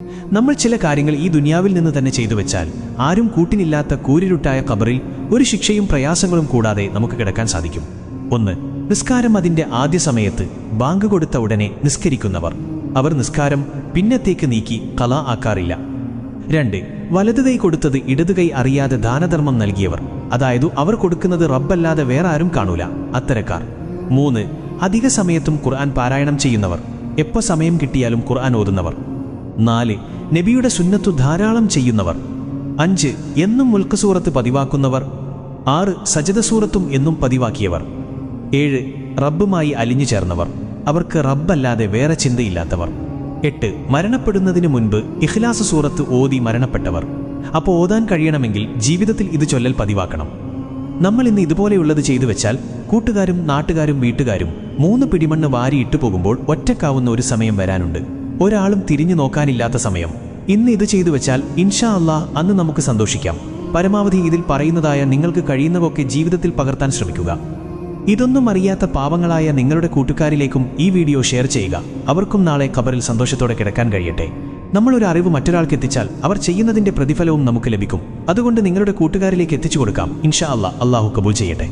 നമ്മൾ ചില കാര്യങ്ങൾ ഈ ദുനിയാവിൽ നിന്ന് തന്നെ ചെയ്തു വെച്ചാൽ ആരും കൂട്ടിനില്ലാത്ത കൂരിരുട്ടായ ഖബറിൽ ഒരു ശിക്ഷയും പ്രയാസങ്ങളും കൂടാതെ നമുക്ക് കിടക്കാൻ സാധിക്കും. 1. നിസ്കാരം അതിന്റെ ആദ്യ സമയത്ത് ബാങ്ക് കൊടുത്ത ഉടനെ നിസ്കരിക്കുന്നവർ. അവർ നിസ്കാരം പിന്നത്തേക്ക് നീക്കി ഖളാ ആക്കാറില്ല. 2. വലതു കൈ കൊടുത്തത് ഇടതു കൈ അറിയാതെ ദാനധർമ്മം നൽകിയവർ. അതായത് അവർ കൊടുക്കുന്നത് റബ്ബല്ലാതെ വേറെ ആരും കാണൂല, അത്തരക്കാർ. 3. അധിക സമയത്തും ഖുർആൻ പാരായണം ചെയ്യുന്നവർ. എപ്പോൾ സമയം കിട്ടിയാലും ഖുർആൻ ഓതുന്നവർ. 4. നബിയുടെ സുന്നത്തു ധാരാളം ചെയ്യുന്നവർ. 5. എന്നും മുൽക്ക് സൂറത്ത് പതിവാക്കുന്നവർ. 6. സജദ സൂറത്തും എന്നും പതിവാക്കിയവർ. 7. റബ്ബുമായി അലിഞ്ഞു ചേർന്നവർ. അവർക്ക് റബ്ബല്ലാതെ വേറെ ചിന്തയില്ലാത്തവർ. 8. മരണപ്പെടുന്നതിന് മുൻപ് ഇഖ്ലാസ് സൂറത്ത് ഓതി മരണപ്പെട്ടവർ. അപ്പോൾ ഓതാൻ കഴിയണമെങ്കിൽ ജീവിതത്തിൽ ഇത് ചൊല്ലൽ പതിവാക്കണം. നമ്മൾ ഇന്ന് ഇതുപോലെയുള്ളത് ചെയ്തു വെച്ചാൽ കൂട്ടുകാരും നാട്ടുകാരും വീട്ടുകാരും 3 പിടിമണ്ണ് വാരിയിട്ടു പോകുമ്പോൾ ഒറ്റക്കാവുന്ന ഒരു സമയം വരാനുണ്ട്. ഒരാളും തിരിഞ്ഞു നോക്കാനില്ലാത്ത സമയം. ഇന്ന് ഇത് ചെയ്തു വെച്ചാൽ ഇൻഷാ അല്ലാഹ് അന്ന് നമുക്ക് സന്തോഷിക്കാം. പരമാവധി ഇതിൽ പറയുന്നതായ നിങ്ങൾക്ക് കഴിയുന്നതൊക്കെ ജീവിതത്തിൽ പകർത്താൻ ശ്രമിക്കുക. ഇതൊന്നും അറിയാത്ത പാവങ്ങളായ നിങ്ങളുടെ കൂട്ടുകാരിലേക്കും ഈ വീഡിയോ ഷെയർ ചെയ്യുക. അവർക്കും നാളെ ഖബറിൽ സന്തോഷത്തോടെ കിടക്കാൻ കഴിയട്ടെ. നമ്മളൊരു അറിവ് മറ്റൊരാൾക്ക് എത്തിച്ചാൽ അവർ ചെയ്യുന്നതിന്റെ പ്രതിഫലവും നമുക്ക് ലഭിക്കും. അതുകൊണ്ട് നിങ്ങളുടെ കൂട്ടുകാരിലേക്ക് എത്തിച്ചു കൊടുക്കാം. ഇൻഷാ അല്ലാഹ് അല്ലാഹു കബൂൽ ചെയ്യട്ടെ.